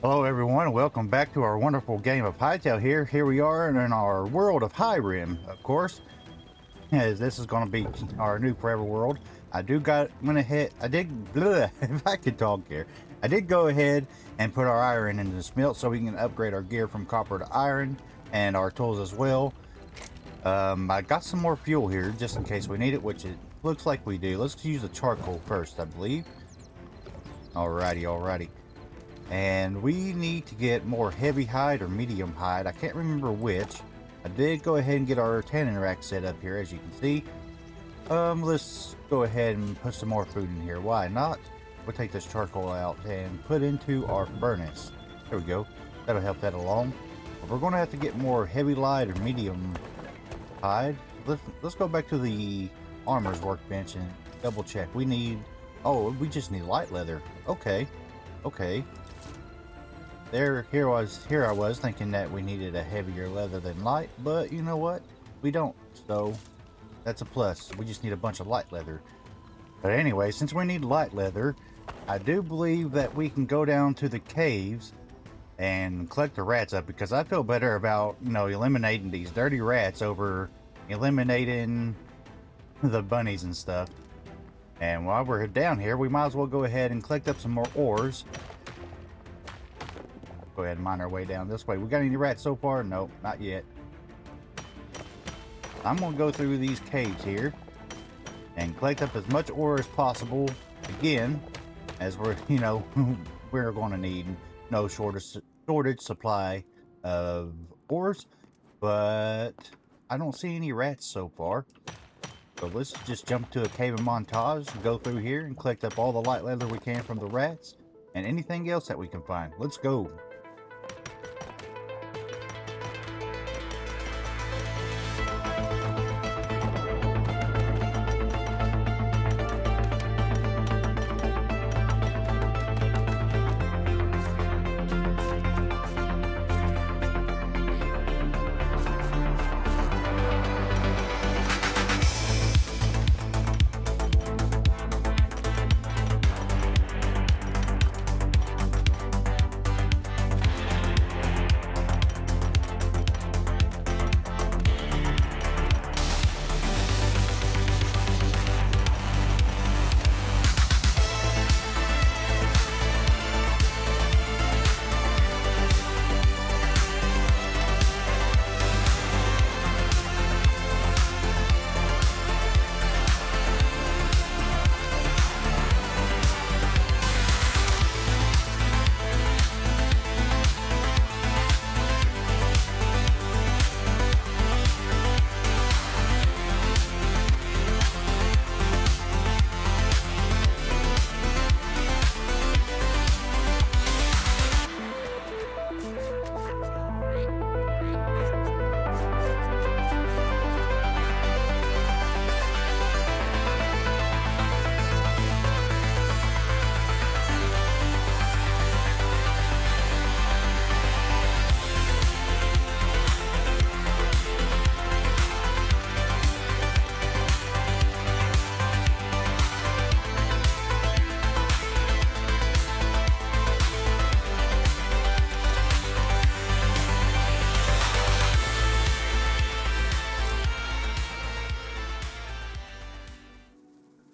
Hello everyone, welcome back to our wonderful game of Hytale here. Here we are in our world of Hyrim, of course, as this is going to be our new forever world. Went ahead, if I could talk here. I did go ahead and put our iron into the smelt so we can upgrade our gear from copper to iron and our tools as well. I got some more fuel here just in case we need it, which it looks like we do. Let's use the charcoal first, I believe. Alrighty. And we need to get more heavy hide or medium hide. I can't remember which. I did go ahead and get our tanning rack set up here, as you can see. Let's go ahead and put some more food in here. Why not? We'll take this charcoal out and put into our furnace. There we go. That'll help that along. But we're going to have to get more heavy hide or medium hide. Let's go back to the armor's workbench and double check. We just need light leather. Okay. Here I was thinking that we needed a heavier leather than light, but you know what? We don't, so that's a plus. We just need a bunch of light leather. But anyway, since we need light leather, I do believe that we can go down to the caves and collect the rats up, because I feel better about, eliminating these dirty rats over eliminating the bunnies and stuff. And while we're down here, we might as well go ahead and collect up some more ores. Go ahead and mine our way down this way. We got any rats so far? Nope, not yet. I'm gonna go through these caves here and collect up as much ore as possible. Again, as we're we're gonna need no shortage supply of ores, but I don't see any rats so far. So let's just jump to a cave montage, go through here and collect up all the light leather we can from the rats and anything else that we can find. Let's go.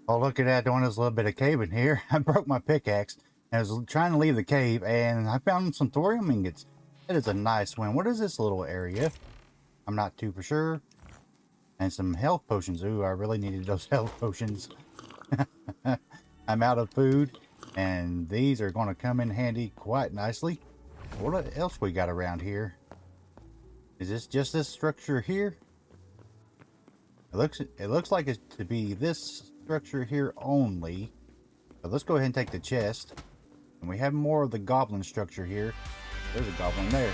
Oh, look at that, doing this little bit of caving here. I broke my pickaxe and I was trying to leave the cave and I found some thorium ingots. That is a nice one. What is this little area? I'm not too for sure. And some health potions. Ooh, I really needed those health potions. I'm out of food and these are going to come in handy quite nicely. What else we got around here? Is this just this structure here? It looks like it to be this structure here only. But let's go ahead and take the chest. And we have more of the goblin structure here. There's a goblin there.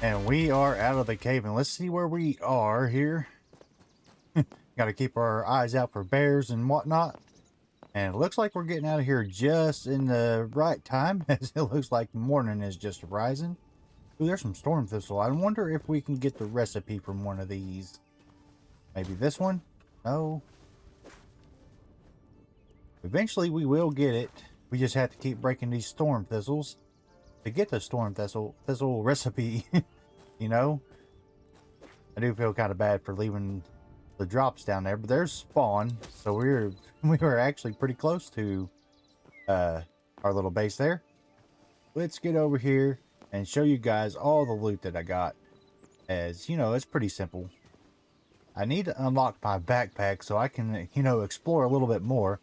And we are out of the cave, and let's see where we are here. Got to keep our eyes out for bears and whatnot. And it looks like we're getting out of here just in the right time, as it looks like morning is just rising. Ooh, there's some storm thistle. I wonder if we can get the recipe from one of these. Maybe this one? No. Eventually we will get it. We just have to keep breaking these storm thistles to get the storm thistle recipe. You know? I do feel kind of bad for leaving the drops down there, but there's spawn, so we were actually pretty close to our little base there. Let's get over here and show you guys all the loot that I got. As you know, it's pretty simple. I need to unlock my backpack so I can, you know, explore a little bit more.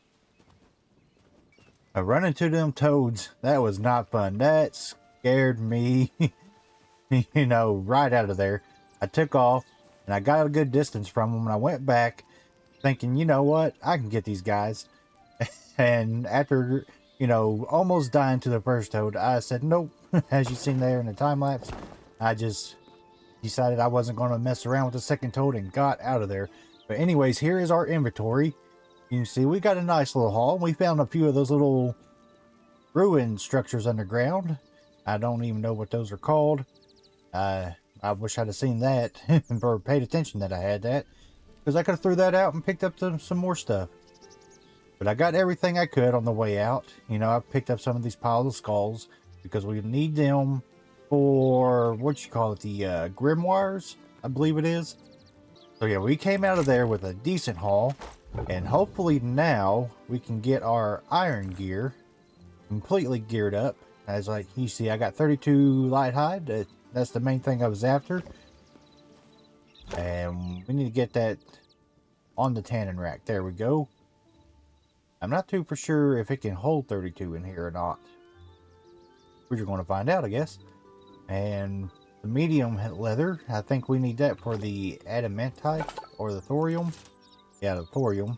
I run into them toads. That was not fun. That scared me, you know, right out of there. I took off and I got a good distance from them, and I went back thinking, you know what, I can get these guys. And after, you know, almost dying to the first toad, I said nope. As you seen there in the time lapse, I just decided I wasn't going to mess around with the second toad and got out of there. But anyways, here is our inventory. You can see we got a nice little haul. We found a few of those little ruin structures underground. I don't even know what those are called. I wish I'd have seen that or paid attention that I had that, because I could have threw that out and picked up some more stuff. But I got everything I could on the way out. You know, I picked up some of these piles of skulls because we need them for, what you call it, the grimoires, I believe it is. So yeah, we came out of there with a decent haul, and hopefully now we can get our iron gear completely geared up. As like you see, I got 32 light hide. That's the main thing I was after. And we need to get that on the tanning rack. There we go. I'm not too for sure if it can hold 32 in here or not. We're just going to find out, I guess. And the medium leather, I think we need that for the adamantite or the thorium. Yeah, the thorium.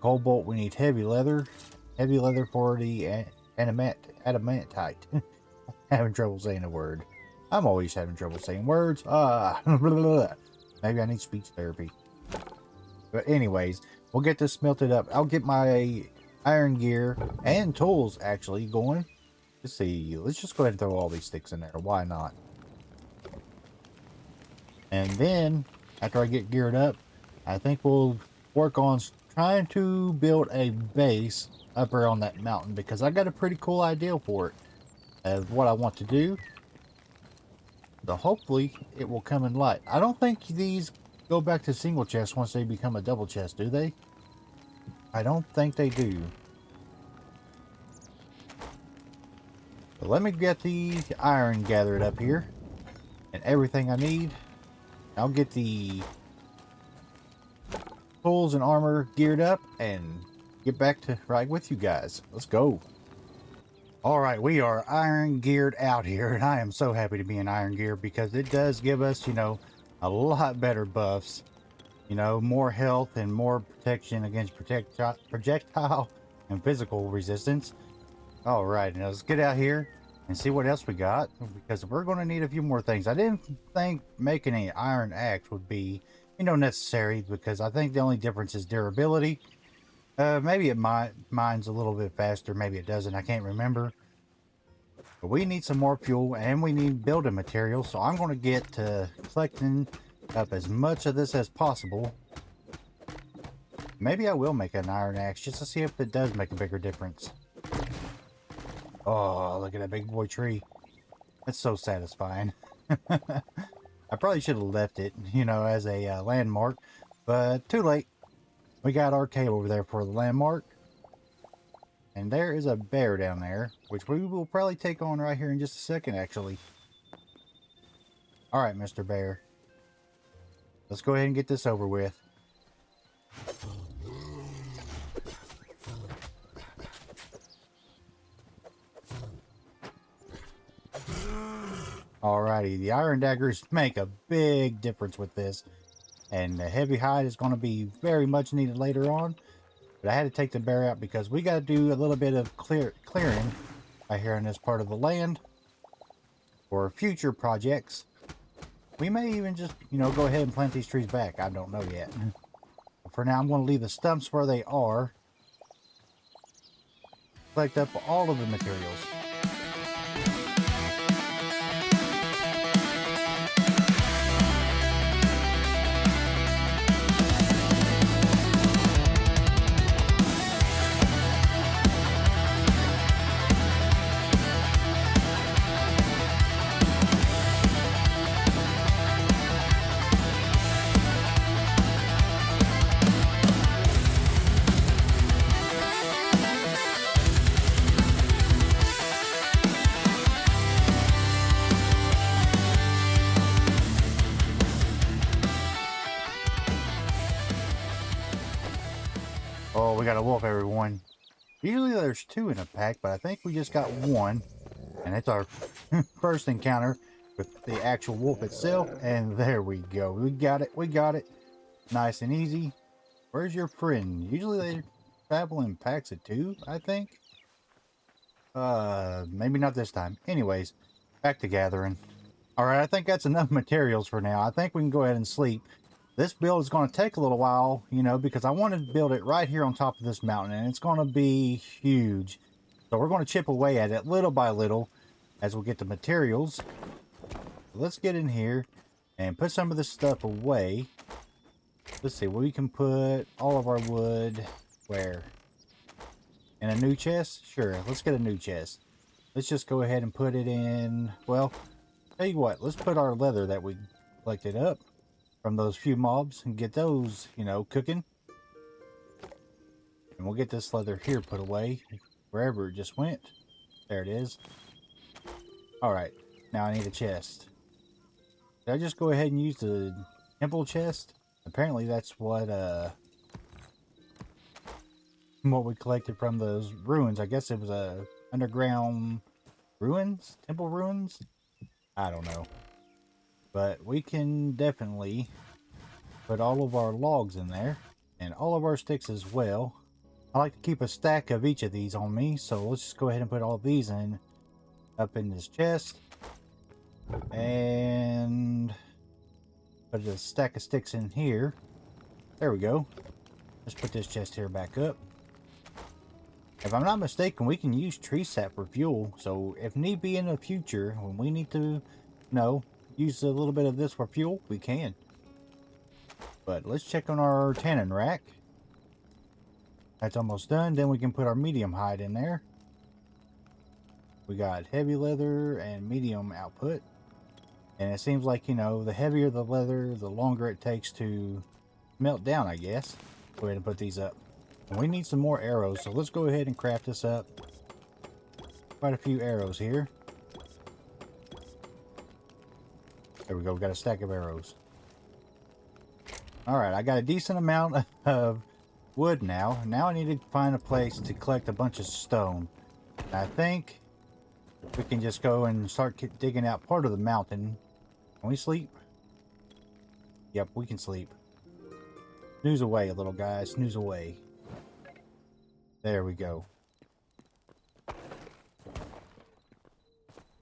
Cobalt, we need heavy leather. Heavy leather for the adamantite. Having trouble saying the word. I'm always having trouble saying words. Maybe I need speech therapy. But anyways, we'll get this smelted up. I'll get my iron gear and tools actually going. Let's see. Let's just go ahead and throw all these sticks in there. Why not? And then, after I get geared up, I think we'll work on trying to build a base up here on that mountain, because I got a pretty cool idea for it of what I want to do. So hopefully it will come in light. I don't think these go back to single chest once they become a double chest, do they? I don't think they do. But let me get the iron gathered up here and everything I need. I'll get the tools and armor geared up and get back to right with you guys. Let's go. All right, we are iron geared out here, and I am so happy to be in iron gear because it does give us, you know, a lot better buffs. You know, more health and more protection against projectile and physical resistance. All right, now let's get out here and see what else we got, because we're going to need a few more things. I didn't think making an iron axe would be, you know, necessary, because I think the only difference is durability. Maybe it mines a little bit faster, maybe it doesn't, I can't remember. But we need some more fuel, and we need building materials, so I'm going to get to collecting up as much of this as possible. Maybe I will make an iron axe just to see if it does make a bigger difference. Oh, look at that big boy tree. That's so satisfying. I probably should have left it, you know, as a landmark, but too late. We got our cave over there for the landmark. And there is a bear down there, which we will probably take on right here in just a second, actually. Alright, Mr. Bear. Let's go ahead and get this over with. Alrighty, the iron daggers make a big difference with this. And the heavy hide is going to be very much needed later on. But I had to take the bear out because we got to do a little bit of clearing right here in this part of the land. for future projects. We may even just, you know, go ahead and plant these trees back. I don't know yet. For now, I'm going to leave the stumps where they are. Collect up all of the materials. Oh, we got a wolf, everyone. Usually there's 2 in a pack, but I think we just got 1. And it's our first encounter with the actual wolf itself. And there we go. We got it. We got it. Nice and easy. Where's your friend? Usually they travel in packs of 2, I think. Maybe not this time. Anyways, back to gathering. Alright, I think that's enough materials for now. I think we can go ahead and sleep. This build is going to take a little while, you know, because I wanted to build it right here on top of this mountain, and it's going to be huge. So we're going to chip away at it little by little as we get the materials. Let's get in here and put some of this stuff away. Let's see, we can put all of our wood where? In a new chest? Sure, let's get a new chest. Let's just go ahead and put it in, well, tell you what, let's put our leather that we collected up from those few mobs and get those, you know, cooking. And we'll get this leather here put away wherever it just went. There it is. Alright, now I need a chest. Did I just go ahead and use the temple chest? Apparently that's what we collected from those ruins. I guess it was a underground ruins? Temple ruins? I don't know. But we can definitely put all of our logs in there and all of our sticks as well. I like to keep a stack of each of these on me, so let's just go ahead and put all these in up in this chest and put a stack of sticks in here. There we go. Let's put this chest here back up. If I'm not mistaken, we can use tree sap for fuel, so if need be in the future when we need to, you know, use a little bit of this for fuel, we can. But let's check on our tanning rack. That's almost done. Then we can put our medium hide in there. We got heavy leather and medium output. And it seems like, you know, the heavier the leather, the longer it takes to melt down, I guess. Go ahead and put these up. And we need some more arrows, so let's go ahead and craft this up. Quite a few arrows here. There we go, we got a stack of arrows. Alright, I got a decent amount of wood now. Now I need to find a place to collect a bunch of stone. And I think we can just go and start digging out part of the mountain. Can we sleep? Yep, we can sleep. Snooze away, little guy. Snooze away. There we go.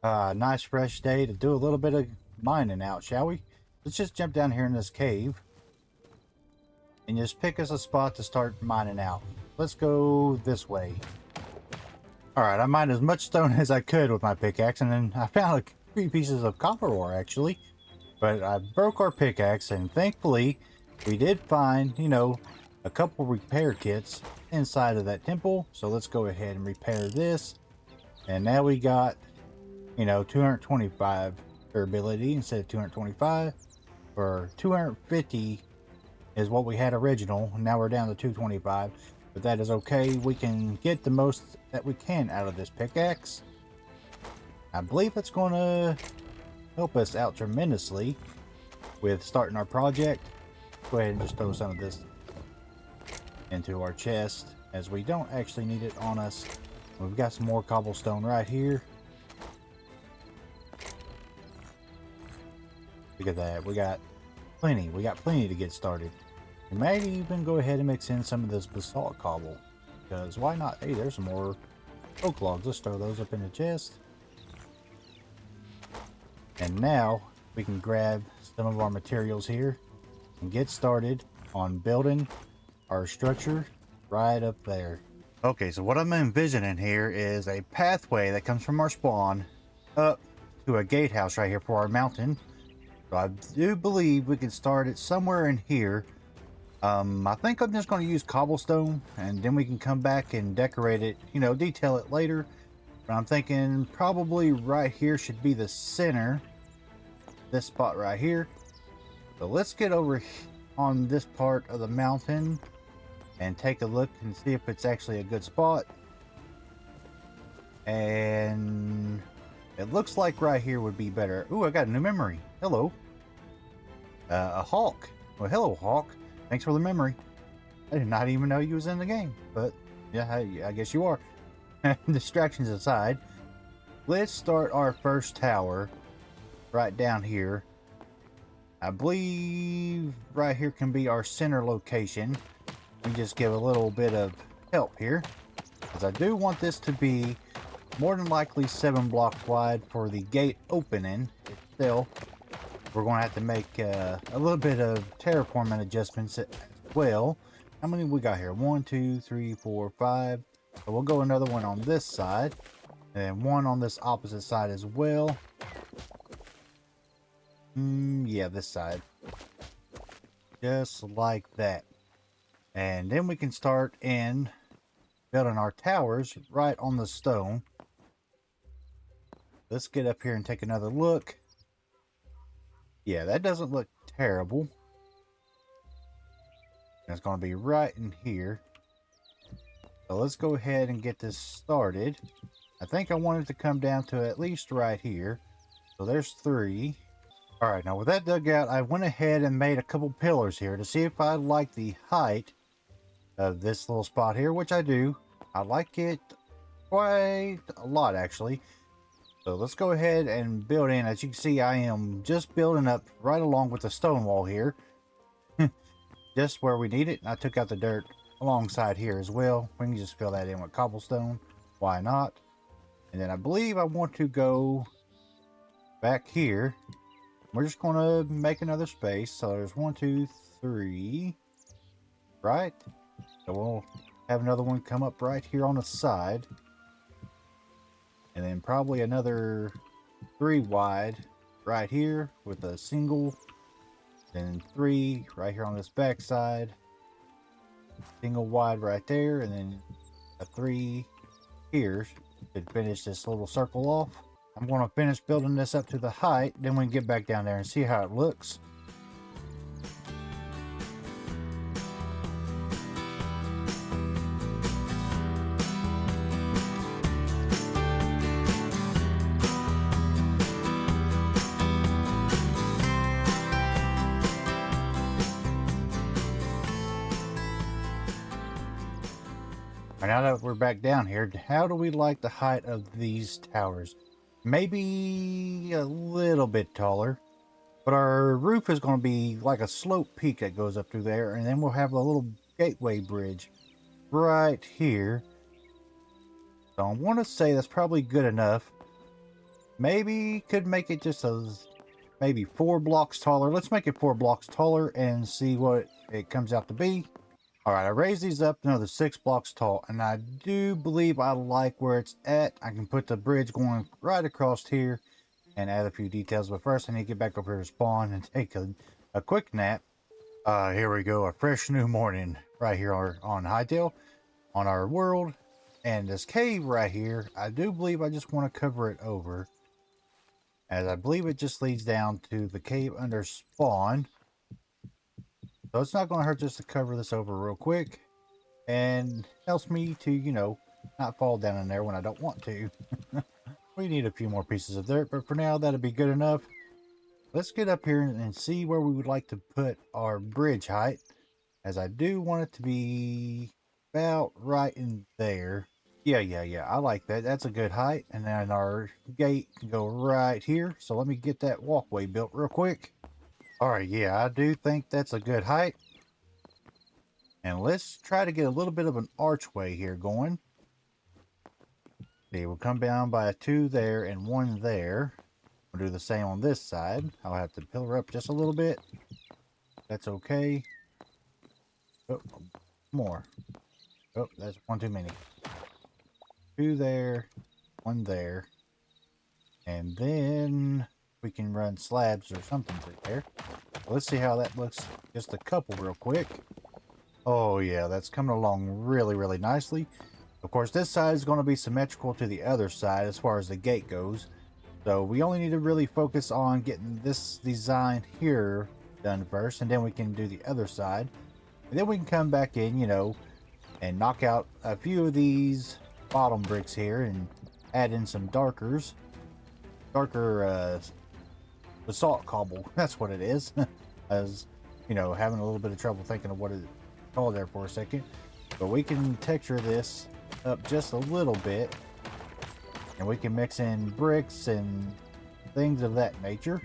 Nice fresh day to do a little bit of mining out, shall we? Let's just jump down here in this cave and just pick us a spot to start mining out. Let's go this way. Alright, I mined as much stone as I could with my pickaxe, and then I found a few pieces of copper ore actually. But I broke our pickaxe, and thankfully we did find, you know, a couple repair kits inside of that temple. So let's go ahead and repair this. And now we got, you know, 225 durability instead of 225. Or 250 is what we had original. Now we're down to 225. But that is okay. We can get the most that we can out of this pickaxe. I believe it's going to help us out tremendously with starting our project. Go ahead and just throw some of this into our chest, as we don't actually need it on us. We've got some more cobblestone right here. Look at that. We got plenty to get started. We might even go ahead and mix in some of this basalt cobble, because why not? Hey, there's some more oak logs. Let's throw those up in the chest. And now we can grab some of our materials here and get started on building our structure right up there. Okay, so what I'm envisioning here is a pathway that comes from our spawn up to a gatehouse right here for our mountain. So I do believe we can start it somewhere in here. I think I'm just going to use cobblestone, and then we can come back and decorate it, you know, detail it later. But I'm thinking probably right here should be the center. This spot right here. So let's get over on this part of the mountain and take a look and see if it's actually a good spot. And it looks like right here would be better. Ooh, I got a new memory. Hello. A hawk. Well, hello, hawk. Thanks for the memory. I did not even know you was in the game, but yeah, I guess you are. Distractions aside, let's start our first tower right down here. I believe right here can be our center location. We just give a little bit of help here, because I do want this to be more than likely 7 blocks wide for the gate opening itself. We're going to have to make a little bit of terraforming adjustments as well. How many we got here? 1, 2, 3, 4, 5. So we'll go another one on this side, and one on this opposite side as well. Yeah, this side. Just like that. And then we can start in building our towers right on the stone. Let's get up here and take another look. Yeah, that doesn't look terrible. It's going to be right in here. So let's go ahead and get this started. I think I want it to come down to at least right here. So there's 3. All right, now with that dug out, I went ahead and made a couple pillars here to see if I like the height of this little spot here, which I do. I like it quite a lot, actually. So let's go ahead and build in. As you can see, I am just building up right along with the stone wall here. Just where we need it. I took out the dirt alongside here as well. We can just fill that in with cobblestone. Why not? And then I believe I want to go back here. We're just going to make another space. So there's 1, 2, 3. Right? So we'll have another one come up right here on the side. And then probably another 3 wide right here with a single. Then 3 right here on this back side. Single wide right there. And then a 3 here to finish this little circle off. I'm going to finish building this up to the height. Then we can get back down there and see how it looks. Now that we're back down here, how do we like the height of these towers? Maybe a little bit taller, but our roof is going to be like a slope peak that goes up through there, and then we'll have a little gateway bridge right here. So I want to say that's probably good enough. Maybe could make it just maybe 4 blocks taller. Let's make it 4 blocks taller and see what it comes out to be. All right, I raised these up another 6 blocks tall, and I do believe I like where it's at. I can put the bridge going right across here and add a few details, but first I need to get back over here to spawn and take a quick nap. Here we go, a fresh new morning right here on Hytale, on our world. And this cave right here, I do believe I just want to cover it over, as I believe it just leads down to the cave under spawn. So it's not going to hurt just to cover this over real quick, and helps me to, you know, not fall down in there when I don't want to. We need a few more pieces of dirt, but for now that'll be good enough. Let's get up here and see where we would like to put our bridge height, as I do want it to be about right in there. Yeah, I like that. That's a good height. And then our gate can go right here. So let me get that walkway built real quick. All right, yeah, I do think that's a good height. And let's try to get a little bit of an archway here going. See, we'll come down by a 2 there and 1 there. We'll do the same on this side. I'll have to pillar up just a little bit. That's okay. Oh, more. Oh, that's one too many. Two there, one there. And then we can run slabs or something through there. Let's see how that looks. Just a couple real quick. Oh yeah, that's coming along really, really nicely. Of course, this side is going to be symmetrical to the other side as far as the gate goes. So we only need to really focus on getting this design here done first, and then we can do the other side. And then we can come back in, you know, and knock out a few of these bottom bricks here and add in some darker basalt cobble. That's what it is. I was, you know, having a little bit of trouble thinking of what it's called there for a second. But we can texture this up just a little bit, and we can mix in bricks and things of that nature.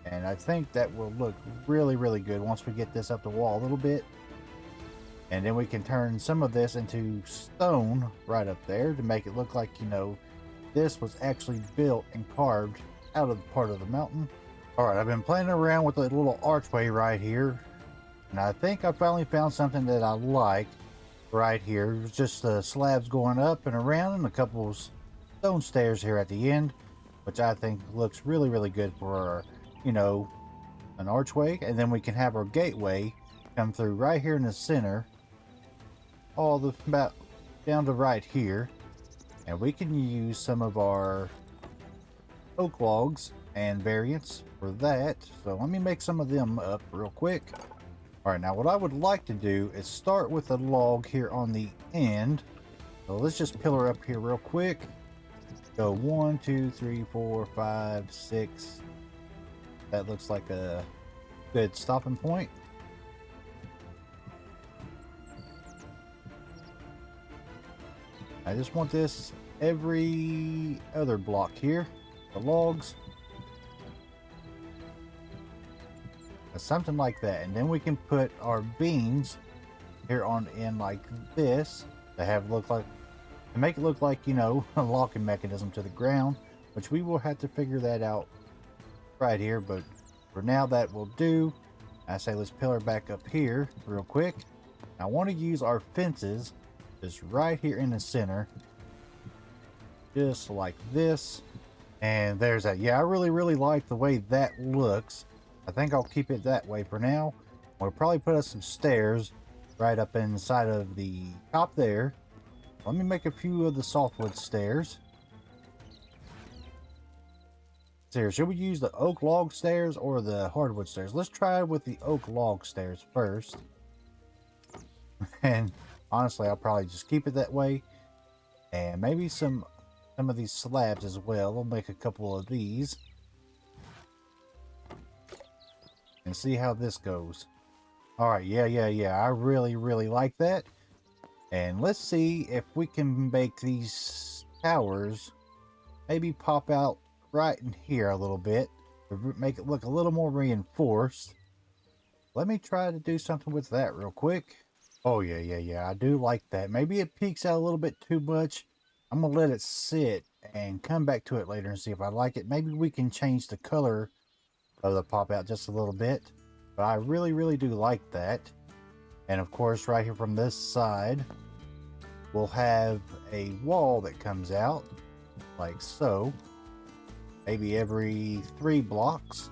And I think that will look really, really good once we get this up the wall a little bit. And then we can turn some of this into stone right up there to make it look like, you know, this was actually built and carved out of part of the mountain. All right, I've been playing around with a little archway right here, and I think I finally found something that I like right here. It's just the slabs going up and around and a couple of stone stairs here at the end, which I think looks really, really good for our, you know, an archway. And then we can have our gateway come through right here in the center, all the about down to right here, and we can use some of our oak logs and variants for that. So let me make some of them up real quick. All right, now what I would like to do is start with a log here on the end. So let's just pillar up here real quick. Go 1, 2, 3, 4, 5, 6. That looks like a good stopping point. I just want this every other block here, the logs, something like that. And then we can put our beams here on in like this to have look like, to make it look like, you know, a locking mechanism to the ground, which we will have to figure that out right here. But for now, that will do. I say let's pillar back up here real quick. I want to use our fences just right here in the center, just like this. And there's that. Yeah, I really, really like the way that looks. I think I'll keep it that way for now. We'll probably put us some stairs right up inside of the top there. Let me make a few of the softwood stairs. So should we use the oak log stairs or the hardwood stairs? Let's try with the oak log stairs first. And honestly, I'll probably just keep it that way. And maybe some of these slabs as well. We'll make a couple of these. And see how this goes. Alright, yeah. I really, really like that. And let's see if we can make these towers maybe pop out right in here a little bit. Make it look a little more reinforced. Let me try to do something with that real quick. Oh, yeah. I do like that. Maybe it peeks out a little bit too much. I'm going to let it sit and come back to it later and see if I like it. Maybe we can change the color of the pop out just a little bit. But I really, really do like that. And of course, right here from this side, we'll have a wall that comes out like so. Maybe every 3 blocks.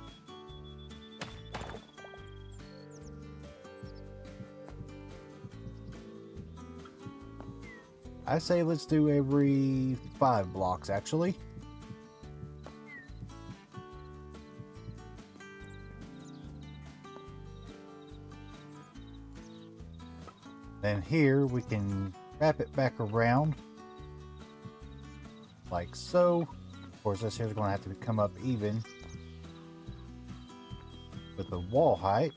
I say let's do every 5 blocks actually. Then here we can wrap it back around like so. Of course, this here is going to have to come up even with the wall height.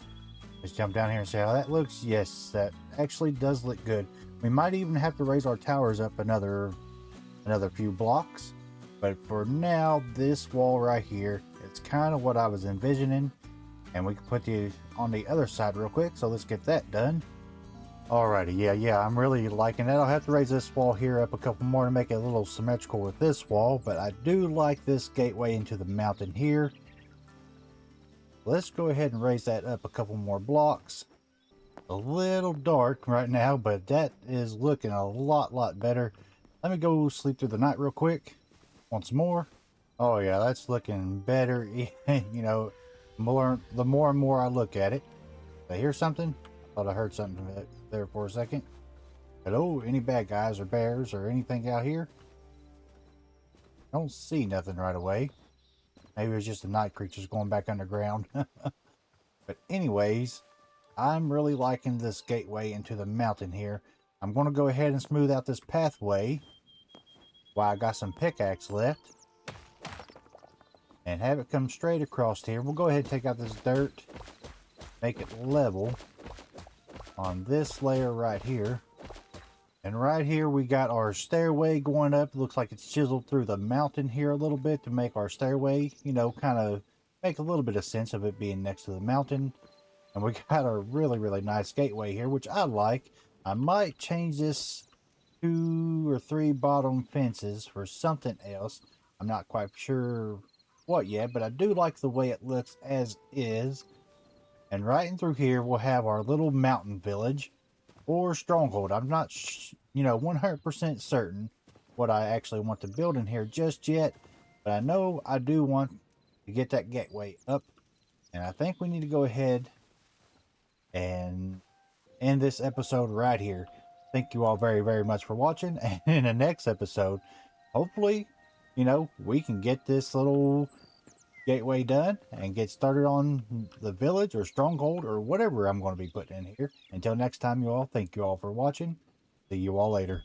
Let's jump down here and see how that looks. Yes, that actually does look good. We might even have to raise our towers up another few blocks. But for now, this wall right here, it's kind of what I was envisioning. And we can put the on the other side real quick. So let's get that done. Alrighty, yeah, I'm really liking that. I'll have to raise this wall here up a couple more to make it a little symmetrical with this wall, but I do like this gateway into the mountain here. Let's go ahead and raise that up a couple more blocks. A little dark right now, but that is looking a lot better. Let me go sleep through the night real quick once more. Oh yeah, that's looking better. You know, the more and more I look at it. Did I hear something? Thought I heard something there for a second. Hello, any bad guys or bears or anything out here? Don't see nothing right away. Maybe it's just the night creatures going back underground. But anyways, I'm really liking this gateway into the mountain here. I'm going to go ahead and smooth out this pathway while I got some pickaxe left. And have it come straight across here. We'll go ahead and take out this dirt. Make it level on this layer right here. And right here we got our stairway going up. Looks like it's chiseled through the mountain here a little bit to make our stairway, you know, kind of make a little bit of sense of it being next to the mountain. And we got a really nice gateway here, which I like. I might change this 2 or 3 bottom fences for something else. I'm not quite sure what yet, but I do like the way it looks as is. And right in through here we'll have our little mountain village or stronghold. I'm not, 100% certain what I actually want to build in here just yet, but I know I do want to get that gateway up, and I think we need to go ahead and end this episode right here. Thank you all very much for watching, and in the next episode, hopefully, we can get this little gateway done and get started on the village or stronghold or whatever I'm going to be putting in here. Until next time, you all, thank you all for watching. See you all later.